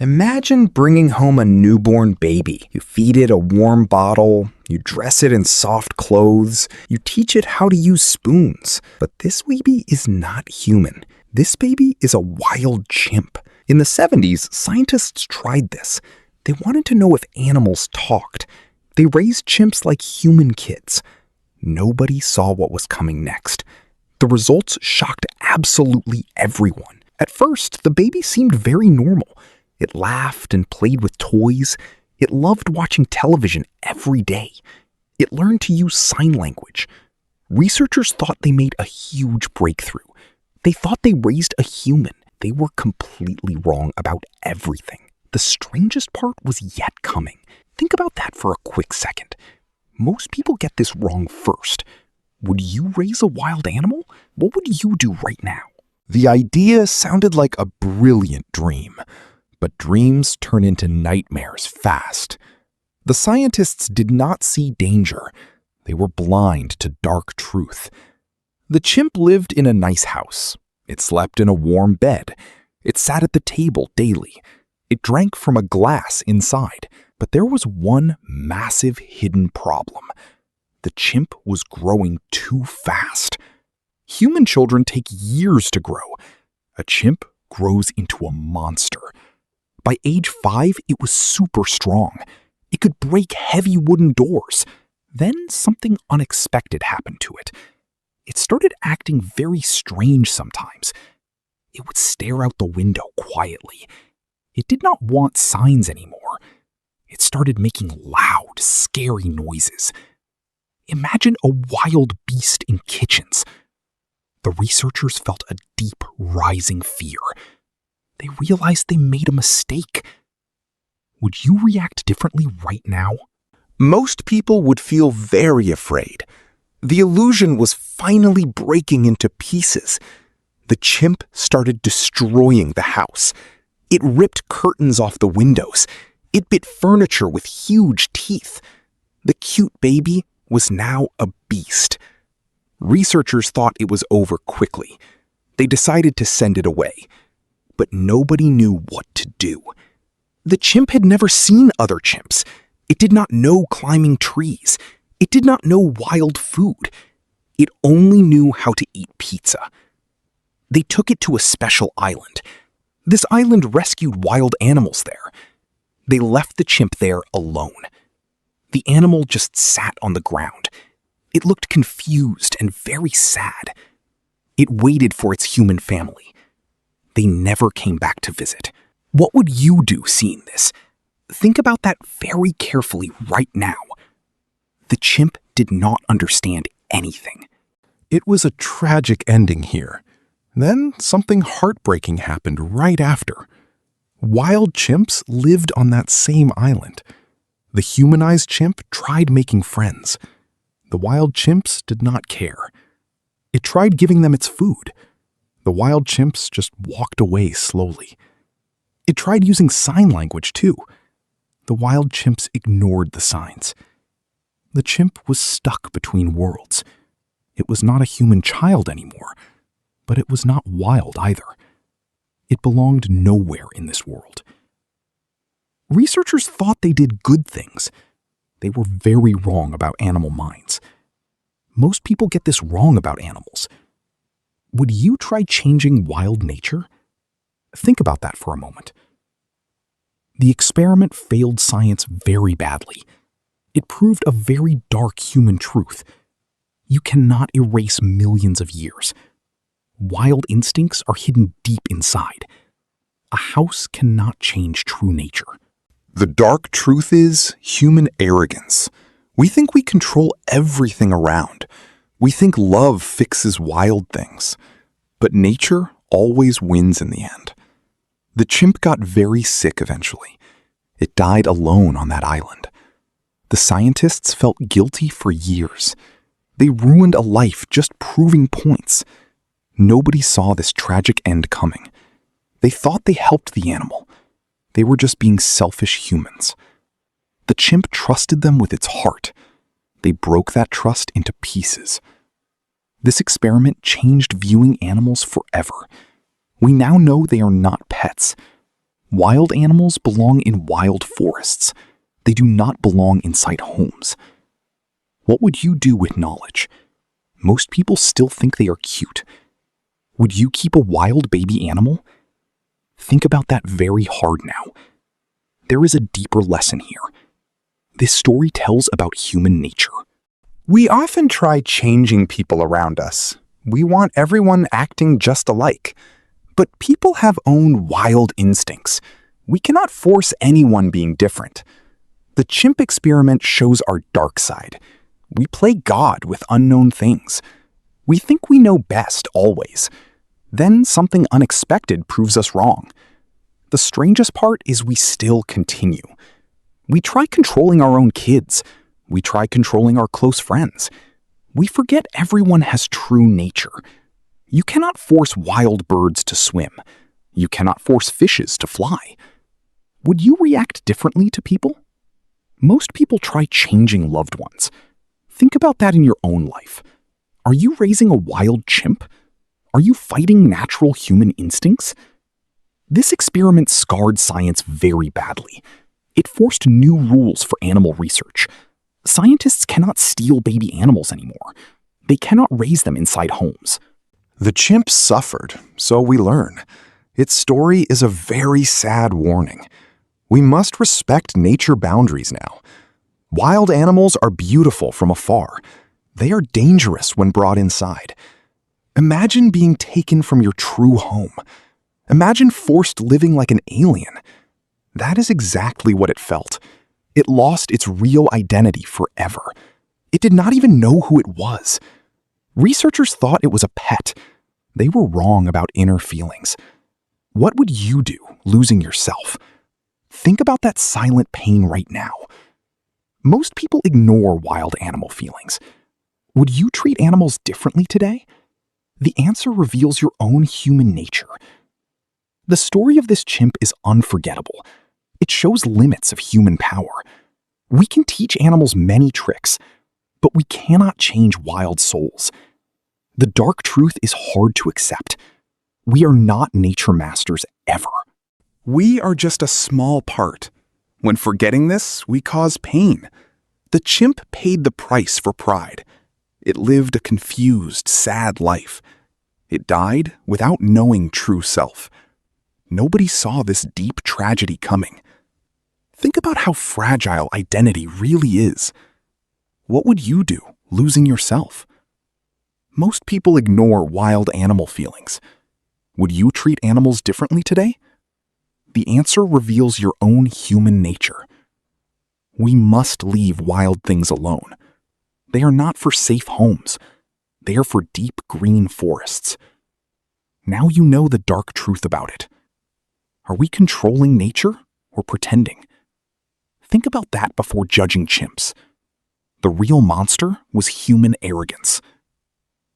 Imagine bringing home a newborn baby. You feed it a warm bottle, you dress it in soft clothes, you teach it how to use spoons. But this baby is not human. This baby is a wild chimp. In the 70s, scientists tried this. They wanted to know if animals talked. They raised chimps like human kids. Nobody saw what was coming next. The results shocked absolutely everyone. At first, the baby seemed very normal. It laughed and played with toys. It loved watching television every day. It learned to use sign language. Researchers thought they made a huge breakthrough. They thought they raised a human. They were completely wrong about everything. The strangest part was yet coming. Think about that for a quick second. Most people get this wrong first. Would you raise a wild animal? What would you do right now? The idea sounded like a brilliant dream, but dreams turn into nightmares fast. The scientists did not see danger. They were blind to dark truth. The chimp lived in a nice house. It slept in a warm bed. It sat at the table daily. It drank from a glass inside. But there was one massive hidden problem. The chimp was growing too fast. Human children take years to grow. A chimp grows into a monster. By age 5, it was super strong. It could break heavy wooden doors. Then something unexpected happened to it. It started acting very strange sometimes. It would stare out the window quietly. It did not want signs anymore. It started making loud, scary noises. Imagine a wild beast in kitchens. The researchers felt a deep, rising fear. They realized they made a mistake. Would you react differently right now? Most people would feel very afraid. The illusion was finally breaking into pieces. The chimp started destroying the house. It ripped curtains off the windows. It bit furniture with huge teeth. The cute baby was now a beast. Researchers thought it was over quickly. They decided to send it away. But nobody knew what to do. The chimp had never seen other chimps. It did not know climbing trees. It did not know wild food. It only knew how to eat pizza. They took it to a special island. This island rescued wild animals there. They left the chimp there alone. The animal just sat on the ground. It looked confused and very sad. It waited for its human family. They never came back to visit. What would you do seeing this? Think about that very carefully right now. The chimp did not understand anything. It was a tragic ending here. Then something heartbreaking happened right after. Wild chimps lived on that same island. The humanized chimp tried making friends. The wild chimps did not care. It tried giving them its food. The wild chimps just walked away slowly. It tried using sign language too. The wild chimps ignored the signs. The chimp was stuck between worlds. It was not a human child anymore, but it was not wild either. It belonged nowhere in this world. Researchers thought they did good things. They were very wrong about animal minds. Most people get this wrong about animals. Would you try changing wild nature? Think about that for a moment. The experiment failed science very badly. It proved a very dark human truth. You cannot erase millions of years. Wild instincts are hidden deep inside. A house cannot change true nature. The dark truth is human arrogance. We think we control everything around. We think love fixes wild things. But nature always wins in the end. The chimp got very sick eventually. It died alone on that island. The scientists felt guilty for years. They ruined a life just proving points. Nobody saw this tragic end coming. They thought they helped the animal. They were just being selfish humans. The chimp trusted them with its heart. They broke that trust into pieces. This experiment changed viewing animals forever. We now know they are not pets. Wild animals belong in wild forests. They do not belong inside homes. What would you do with knowledge? Most people still think they are cute. Would you keep a wild baby animal? Think about that very hard now. There is a deeper lesson here. This story tells about human nature. We often try changing people around us. We want everyone acting just alike. But people have own wild instincts. We cannot force anyone being different. The chimp experiment shows our dark side. We play God with unknown things. We think we know best always. Then something unexpected proves us wrong. The strangest part is we still continue. We try controlling our own kids. We try controlling our close friends. We forget everyone has true nature. You cannot force wild birds to swim. You cannot force fishes to fly. Would you react differently to people? Most people try changing loved ones. Think about that in your own life. Are you raising a wild chimp? Are you fighting natural human instincts? This experiment scarred science very badly. It forced new rules for animal research. Scientists cannot steal baby animals anymore. They cannot raise them inside homes. The chimp suffered, so we learn. Its story is a very sad warning. We must respect nature boundaries now. Wild animals are beautiful from afar. They are dangerous when brought inside. Imagine being taken from your true home. Imagine forced living like an alien. That is exactly what it felt. It lost its real identity forever. It did not even know who it was. Researchers thought it was a pet. They were wrong about inner feelings. What would you do losing yourself? Think about that silent pain right now. Most people ignore wild animal feelings. Would you treat animals differently today? The answer reveals your own human nature. The story of this chimp is unforgettable. It shows limits of human power. We can teach animals many tricks, but we cannot change wild souls. The dark truth is hard to accept. We are not nature masters ever. We are just a small part. When forgetting this, we cause pain. The chimp paid the price for pride. It lived a confused, sad life. It died without knowing true self. Nobody saw this deep tragedy coming. Think about how fragile identity really is. What would you do losing yourself? Most people ignore wild animal feelings. Would you treat animals differently today? The answer reveals your own human nature. We must leave wild things alone. They are not for safe homes. They are for deep green forests. Now you know the dark truth about it. Are we controlling nature or pretending? Think about that before judging chimps. The real monster was human arrogance.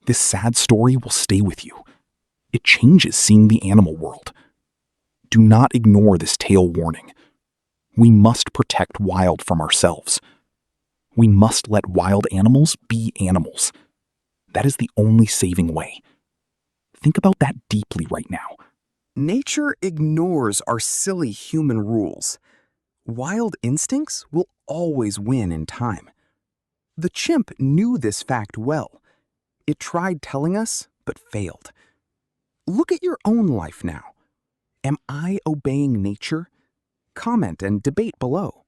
This sad story will stay with you. It changes seeing the animal world. Do not ignore this tale warning. We must protect wild from ourselves. We must let wild animals be animals. That is the only saving way. Think about that deeply right now. Nature ignores our silly human rules. Wild instincts will always win in time. The chimp knew this fact well. It tried telling us, but failed. Look at your own life now. Am I obeying nature? Comment and debate below.